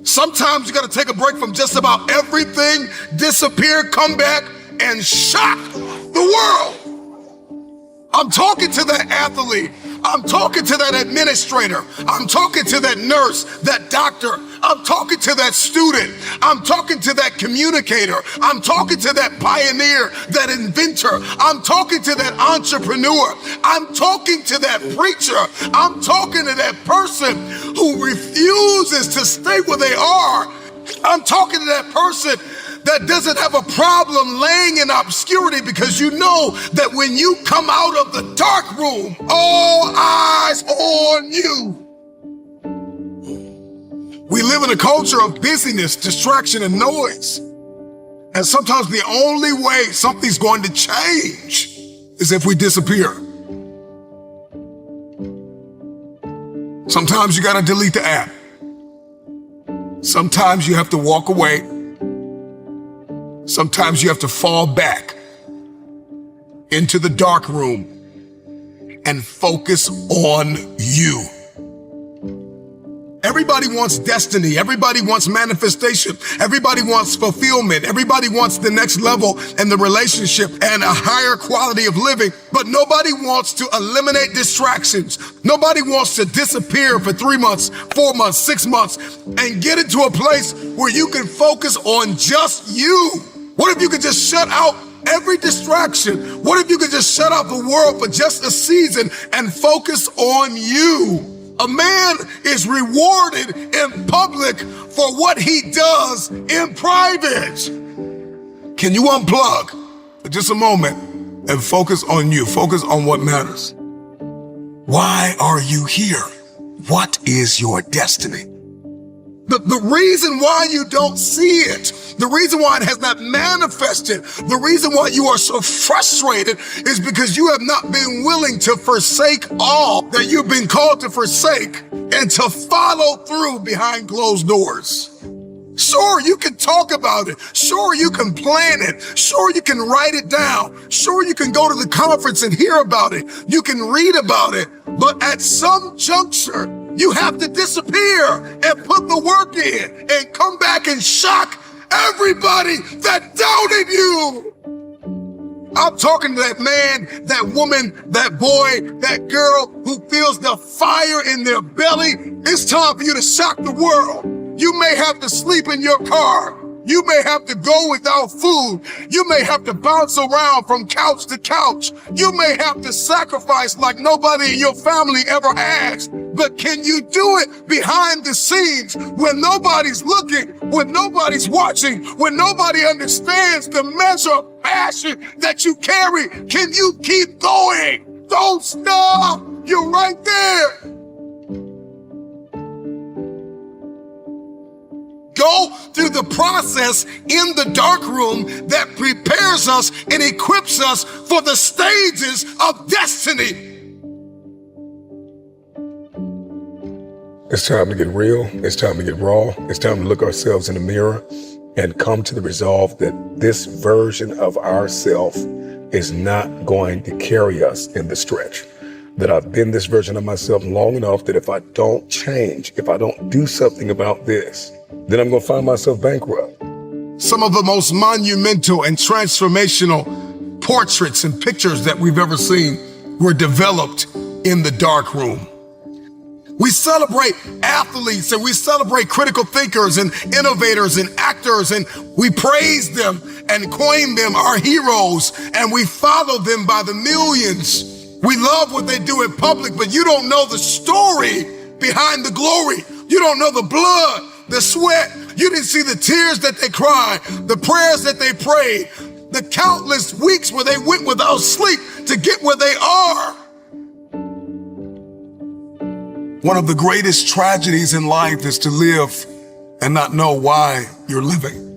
Sometimes you got to take a break from just about everything, disappear, come back, and shock the world. I'm talking to that athlete. I'm talking to that administrator. I'm talking to that nurse, that doctor. I'm talking to that student. I'm talking to that communicator. I'm talking to that pioneer, that inventor. I'm talking to that entrepreneur. I'm talking to that preacher. I'm talking to that person who refuses to stay where they are. I'm talking to that person that doesn't have a problem laying in obscurity, because you know that when you come out of the dark room, all eyes on you. We live in a culture of busyness, distraction, and noise. And sometimes the only way something's going to change is if we disappear. Sometimes you got to delete the app. Sometimes you have to walk away. Sometimes you have to fall back into the dark room and focus on you. Everybody wants destiny. Everybody wants manifestation. Everybody wants fulfillment. Everybody wants the next level in the relationship and a higher quality of living. But nobody wants to eliminate distractions. Nobody wants to disappear for 3 months, 4 months, 6 months, and get into a place where you can focus on just you. What if you could just shut out every distraction? What if you could just shut out the world for just a season and focus on you? A man is rewarded in public for what he does in private. Can you unplug for just a moment and focus on you? Focus on what matters. Why are you here? What is your destiny? The reason why you don't see it, the reason why it has not manifested, the reason why you are so frustrated is because you have not been willing to forsake all that you've been called to forsake and to follow through behind closed doors. Sure, you can talk about it. Sure, you can plan it. Sure, you can write it down. Sure, you can go to the conference and hear about it. You can read about it. But at some juncture, you have to disappear and put the work in and come back and shock everybody that doubted you. I'm talking to that man, that woman, that boy, that girl who feels the fire in their belly. It's time for you to shock the world. You may have to sleep in your car. You may have to go without food. You may have to bounce around from couch to couch. You may have to sacrifice like nobody in your family ever asked. But can you do it behind the scenes when nobody's looking, when nobody's watching, when nobody understands the measure of passion that you carry? Can you keep going? Don't stop. You're right there. Go through the process in the dark room that prepares us and equips us for the stages of destiny. It's time to get real. It's time to get raw. It's time to look ourselves in the mirror and come to the resolve that this version of ourself is not going to carry us in the stretch. That I've been this version of myself long enough that if I don't change, if I don't do something about this, then I'm going to find myself bankrupt. Some of the most monumental and transformational portraits and pictures that we've ever seen were developed in the dark room. We celebrate athletes and we celebrate critical thinkers and innovators and actors, and we praise them and coin them our heroes, and we follow them by the millions. We love what they do in public, but you don't know the story behind the glory. You don't know the blood, the sweat. You didn't see the tears that they cried, the prayers that they prayed, the countless weeks where they went without sleep to get where they are. One of the greatest tragedies in life is to live and not know why you're living.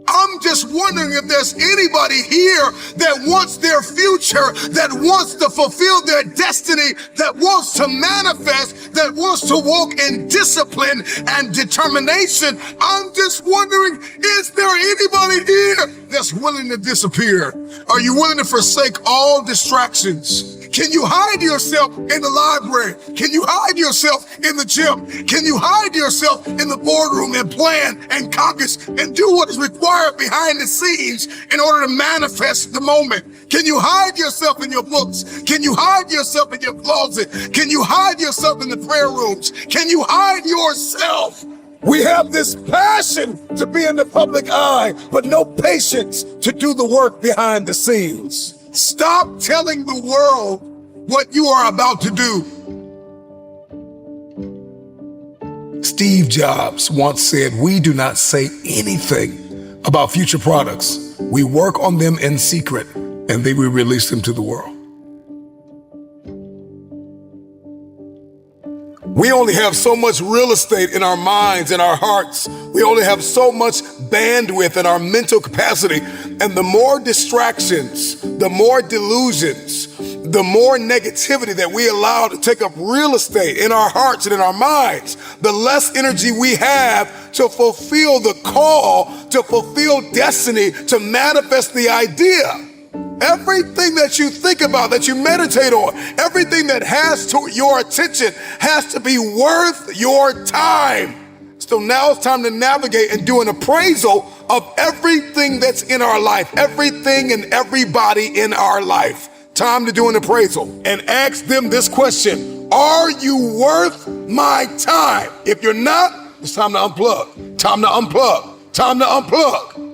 I'm just wondering if there's anybody here that wants their future, that wants to fulfill their destiny, that wants to manifest, that wants to walk in discipline and determination. I'm just wondering, is there anybody here that's willing to disappear? Are you willing to forsake all distractions? Can you hide yourself in the library? Can you hide yourself in the gym? Can you hide yourself in the boardroom and plan and caucus and do what is required behind the scenes in order to manifest the moment? Can you hide yourself in your books? Can you hide yourself in your closet? Can you hide yourself in the prayer rooms? Can you hide yourself? We have this passion to be in the public eye, but no patience to do the work behind the scenes. Stop telling the world what you are about to do. Steve Jobs once said, "We do not say anything about future products. We work on them in secret, and then we release them to the world." We only have so much real estate in our minds and our hearts. We only have so much bandwidth in our mental capacity. And the more distractions, the more delusions, the more negativity that we allow to take up real estate in our hearts and in our minds, the less energy we have to fulfill the call, to fulfill destiny, to manifest the idea. Everything that you think about, that you meditate on, everything that has to your attention has to be worth your time. So now it's time to navigate and do an appraisal of everything that's in our life, everything and everybody in our life. Time to do an appraisal and ask them this question: are you worth my time? If you're not, it's time to unplug. Time to unplug. Time to unplug.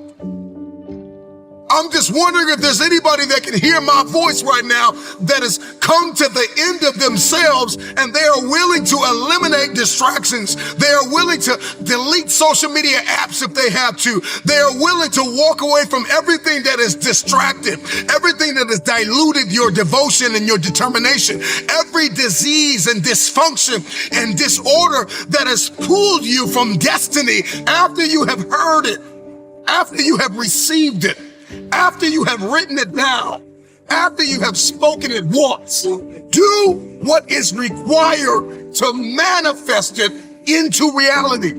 I'm just wondering if there's anybody that can hear my voice right now that has come to the end of themselves and they are willing to eliminate distractions. They are willing to delete social media apps if they have to. They are willing to walk away from everything that is distracted, everything that has diluted your devotion and your determination, every disease and dysfunction and disorder that has pulled you from destiny after you have heard it, after you have received it, after you have written it down, after you have spoken it once. Do what is required to manifest it into reality.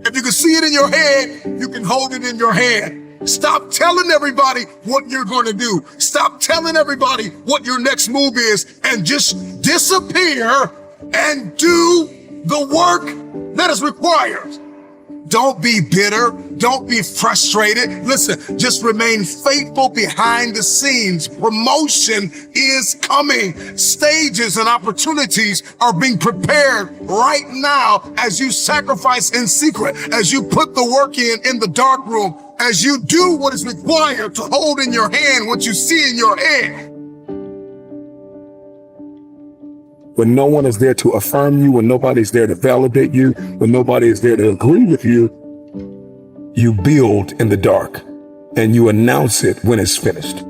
If you can see it in your head, you can hold it in your hand. Stop telling everybody what you're going to do. Stop telling everybody what your next move is, and just disappear and do the work that is required. Don't be bitter. Don't be frustrated. Listen, just remain faithful behind the scenes. Promotion is coming. Stages and opportunities are being prepared right now as you sacrifice in secret, as you put the work in the dark room, as you do what is required to hold in your hand what you see in your head. When no one is there to affirm you, when nobody's there to validate you, when nobody is there to agree with you, you build in the dark and you announce it when it's finished.